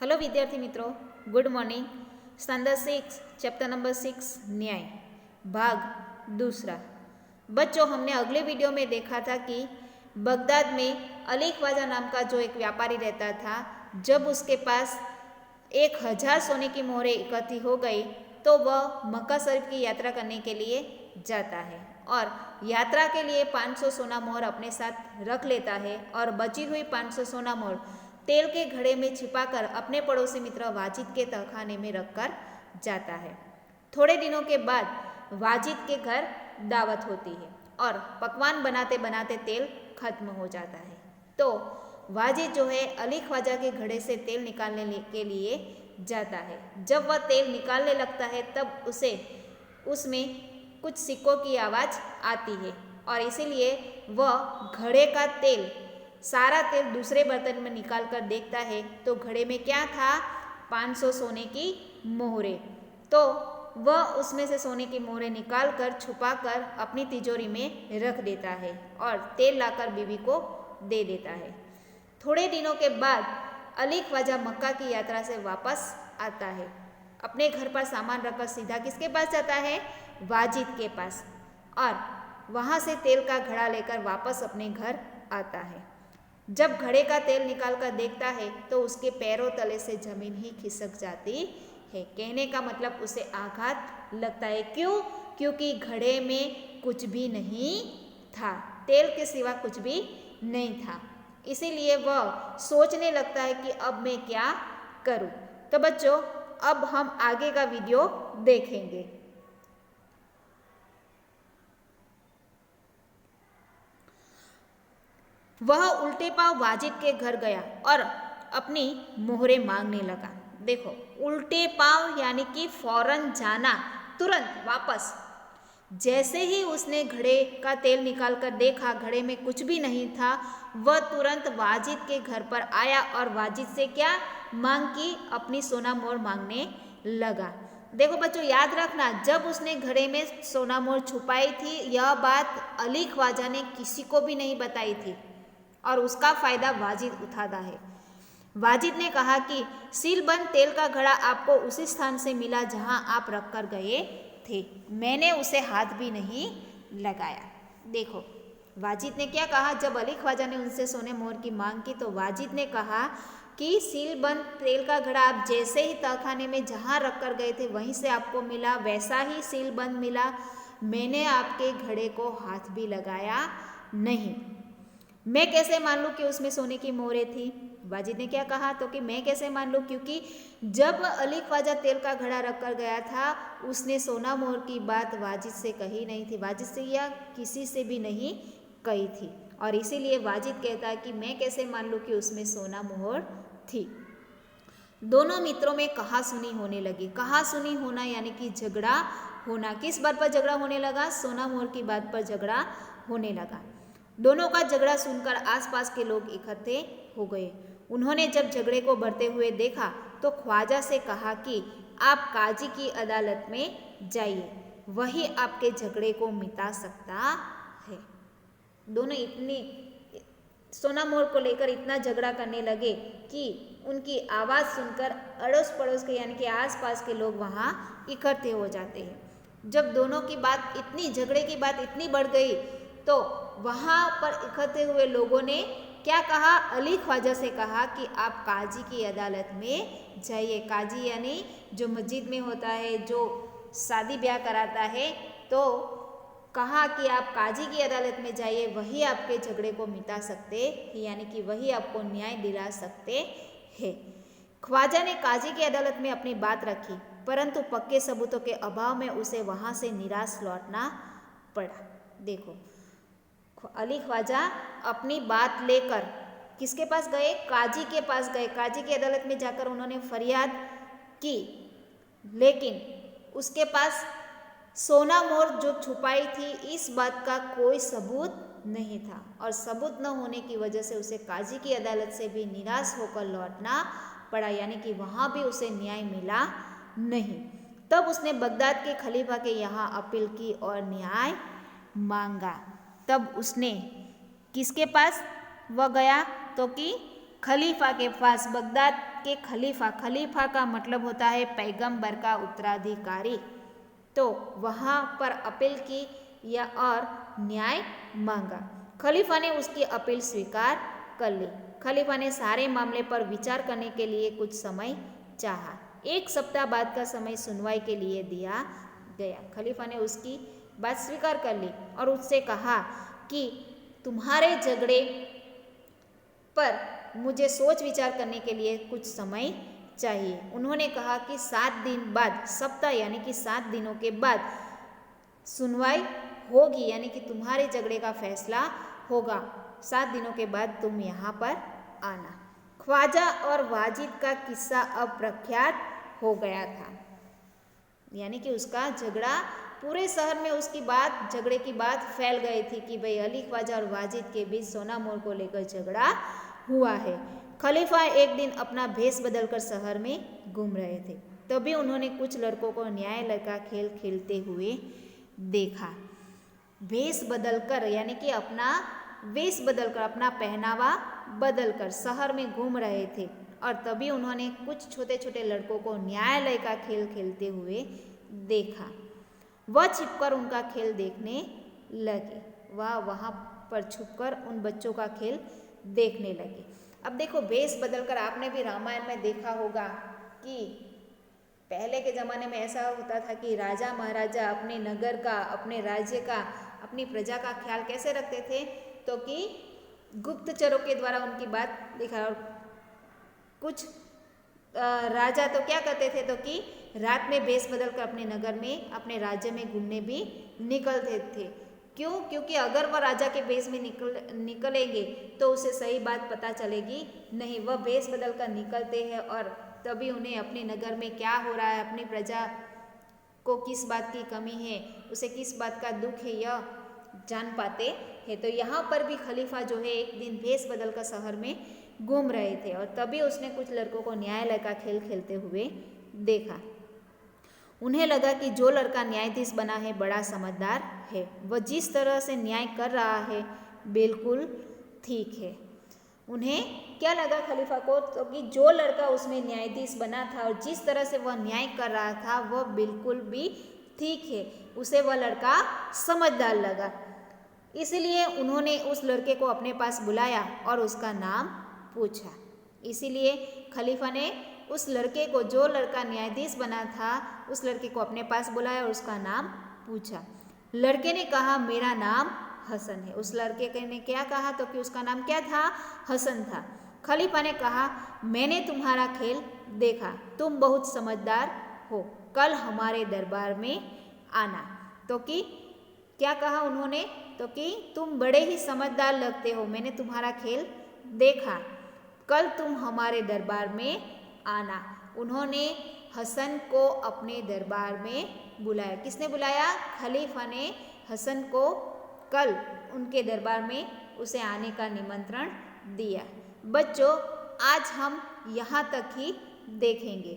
Hello विद्यार्थी मित्रों, good morning. Standard 6 chapter number 6 न्याय भाग दूसरा। बच्चों, हमने अगले वीडियो में देखा था कि बगदाद में अली ख्वाजा नाम का जो एक व्यापारी रहता था, जब उसके पास 1000 सोने की मोहरें इकट्ठी हो गई तो वह मक्का शरीफ की यात्रा करने के लिए जाता है और यात्रा के लिए 500 सोना मोहर अपने साथ रख लेता है और बची हुई 500 सोना मोहर तेल के घड़े में छिपाकर अपने पड़ोसी मित्र वाजिद के तहखाने में रखकर जाता है। थोड़े दिनों के बाद वाजिद के घर दावत होती है और पकवान बनाते बनाते तेल खत्म हो जाता है। तो वाजिद जो है अली ख्वाजा के घड़े से तेल निकालने के लिए जाता है। जब वह तेल निकालने लगता है तब उसे उसमें कुछ सिक्कों की आवाज़ आती है और इसीलिए वह घड़े का तेल सारा तेल दूसरे बर्तन में निकाल कर देखता है तो घड़े में क्या था? 500 सोने की मोहरें। तो वह उसमें से सोने की मोहरें निकाल कर छुपा कर अपनी तिजोरी में रख देता है और तेल लाकर बीवी को दे देता है। थोड़े दिनों के बाद अली ख्वाजा मक्का की यात्रा से वापस आता है। अपने घर पर सामान रखकर सीधा किसके पास जाता है? वाजिद के पास, और वहाँ से तेल का घड़ा लेकर वापस अपने घर आता है। जब घड़े का तेल निकाल कर देखता है तो उसके पैरों तले से जमीन ही खिसक जाती है। कहने का मतलब उसे आघात लगता है। क्यों? क्योंकि घड़े में कुछ भी नहीं था, तेल के सिवा कुछ भी नहीं था। इसीलिए वह सोचने लगता है कि अब मैं क्या करूं। तो बच्चों, अब हम आगे का वीडियो देखेंगे। वह उल्टे पांव वाजिद के घर गया और अपनी मोहरें मांगने लगा। देखो, उल्टे पांव यानी कि फौरन जाना, तुरंत वापस। जैसे ही उसने घड़े का तेल निकालकर देखा घड़े में कुछ भी नहीं था, वह तुरंत वाजिद के घर पर आया और वाजिद से क्या मांग की? अपनी सोना मोहर मांगने लगा। देखो बच्चों, याद रखना, जब उसने घड़े में सोना मोहर छुपाई थी, यह बात अली ख्वाजा ने किसी को भी नहीं बताई थी और उसका फायदा वाजिद उठाता है। वाजिद ने कहा कि सीलबंद तेल का घड़ा आपको उसी स्थान से मिला जहां आप रखकर गए थे, मैंने उसे हाथ भी नहीं लगाया। देखो, वाजिद ने क्या कहा? जब अली ख्वाजा ने उनसे सोने मोहर की मांग की तो वाजिद ने कहा कि सीलबंद तेल का घड़ा आप जैसे ही तहखाने में जहां रखकर गए थे वहीं से आपको मिला, वैसा ही सीलबंद मिला, मैंने आपके घड़े को हाथ भी लगाया नहीं। मैं कैसे मान लूँ कि उसमें सोने की मोहरें थी? वाजिद ने क्या कहा? तो कि मैं कैसे मान लूँ, क्योंकि जब अली ख्वाजा तेल का घड़ा रख कर गया था उसने सोना मोहर की बात वाजिद से कही नहीं थी, वाजिद से या किसी से भी नहीं कही थी, और इसीलिए वाजिद कहता है कि मैं कैसे मान लूँ कि उसमें सोना मोहर थी। दोनों मित्रों में कहासुनी होने लगी। कहासुनी होना यानी कि झगड़ा होना। किस बात पर झगड़ा होने लगा? सोना मोहर की बात पर झगड़ा होने लगा। दोनों का झगड़ा सुनकर आसपास के लोग इकट्ठे हो गए। उन्होंने जब झगड़े को बढ़ते हुए देखा तो ख्वाजा से कहा कि आप काजी की अदालत में जाइए, वही आपके झगड़े को मिटा सकता है। दोनों इतनी सोना मोहर को लेकर इतना झगड़ा करने लगे कि उनकी आवाज़ सुनकर अड़ोस पड़ोस के यानी कि आसपास के लोग वहाँ इकट्ठे हो जाते हैं। जब दोनों की बात इतनी, झगड़े की बात इतनी बढ़ गई तो वहाँ पर इकट्ठे हुए लोगों ने क्या कहा? अली ख्वाजा से कहा कि आप काजी की अदालत में जाइए। काजी यानी जो मस्जिद में होता है, जो शादी ब्याह कराता है, तो कहा कि आप काजी की अदालत में जाइए, वही आपके झगड़े को मिटा सकते हैं, यानी कि वही आपको न्याय दिला सकते हैं। ख्वाजा ने काजी की अदालत में अपनी बात रखी, परंतु पक्के सबूतों के अभाव में उसे वहाँ से निराश लौटना पड़ा। देखो, अली ख्वाजा अपनी बात लेकर किसके पास गए? काजी के पास गए। काजी की अदालत में जाकर उन्होंने फरियाद की, लेकिन उसके पास सोना मोहर जो छुपाई थी इस बात का कोई सबूत नहीं था, और सबूत न होने की वजह से उसे काजी की अदालत से भी निराश होकर लौटना पड़ा, यानी कि वहाँ भी उसे न्याय मिला नहीं। तब उसने बगदाद के खलीफा के यहाँ अपील की और न्याय मांगा। तब उसने किसके पास वह गया? तो कि खलीफा के पास, बगदाद के खलीफा, खलीफा का मतलब होता है पैगंबर का उत्तराधिकारी, तो वहाँ पर अपील की या और न्याय मांगा। खलीफा ने उसकी अपील स्वीकार कर ली। खलीफा ने सारे मामले पर विचार करने के लिए कुछ समय चाहा। 1 सप्ताह बाद का समय सुनवाई के लिए दिया गया। खलीफा ने उसकी बात स्वीकार कर ली और उससे कहा कि तुम्हारे झगड़े पर मुझे सोच विचार करने के लिए कुछ समय चाहिए। उन्होंने कहा कि 7 दिन बाद, सप्ताह यानी कि 7 दिनों के बाद सुनवाई होगी, यानी कि तुम्हारे झगड़े का फैसला होगा। 7 दिनों के बाद तुम यहाँ पर आना। ख्वाजा और वाजिद का किस्सा अब प्रख्यात हो गया था, यानी कि उसका झगड़ा पूरे शहर में, उसकी बात, झगड़े की बात फैल गई थी कि भाई अली ख्वाजा और वाजिद के बीच सोना मोर को लेकर झगड़ा हुआ है। खलीफा एक दिन अपना भेष बदलकर शहर में घूम रहे थे, तभी उन्होंने कुछ लड़कों को न्यायालय का खेल खेलते हुए देखा। भेष बदलकर यानी कि अपना वेश बदलकर, अपना पहनावा बदलकर शहर में घूम रहे थे और तभी उन्होंने कुछ छोटे छोटे लड़कों को न्यायालय का खेल खेलते हुए देखा। वह छिपकर उनका खेल देखने लगे। वह वहाँ पर छुपकर उन बच्चों का खेल देखने लगे। अब देखो, भेष बदलकर आपने भी रामायण में देखा होगा कि पहले के ज़माने में ऐसा होता था कि राजा महाराजा अपने नगर का, अपने राज्य का, अपनी प्रजा का ख्याल कैसे रखते थे, तो कि गुप्तचरों के द्वारा उनकी बात देखा। और कुछ राजा तो क्या करते थे, तो कि रात में भेष बदलकर अपने नगर में, अपने राज्य में घूमने भी निकलते थे। क्यों? क्योंकि अगर वह राजा के भेष में निकलेंगे तो उसे सही बात पता चलेगी नहीं। वह भेष बदलकर निकलते हैं और तभी उन्हें अपने नगर में क्या हो रहा है, अपनी प्रजा को किस बात की कमी है, उसे किस बात का दुख है, यह जान पाते हैं। तो यहाँ पर भी खलीफा जो है एक दिन भेष बदलकर शहर में घूम रहे थे और तभी उसने कुछ लड़कों को न्यायालय का खेल खेलते हुए देखा। उन्हें लगा कि जो लड़का न्यायाधीश बना है बड़ा समझदार है, वह जिस तरह से न्याय कर रहा है बिल्कुल ठीक है। उन्हें क्या लगा खलीफा को, तो कि जो लड़का उसमें न्यायाधीश बना था और जिस तरह से वह न्याय कर रहा था वह बिल्कुल भी ठीक है, उसे वह लड़का समझदार लगा। इसलिए उन्होंने उस लड़के को अपने पास बुलाया और उसका नाम पूछा। इसीलिए खलीफा ने उस लड़के को, जो लड़का न्यायाधीश बना था, उस लड़के को अपने पास बुलाया और उसका नाम पूछा। लड़के ने कहा मेरा नाम हसन है। उस लड़के ने क्या कहा, तो कि उसका नाम क्या था, हसन था। खलीफा ने कहा मैंने तुम्हारा खेल देखा, तुम बहुत समझदार हो, कल हमारे दरबार में आना। तो कि क्या कहा उन्होंने, तो कि तुम बड़े ही समझदार लगते हो, मैंने तुम्हारा खेल देखा, कल तुम हमारे दरबार में आना। उन्होंने हसन को अपने दरबार में बुलाया। किसने बुलाया? खलीफा ने हसन को कल उनके दरबार में उसे आने का निमंत्रण दिया। बच्चों, आज हम यहाँ तक ही देखेंगे।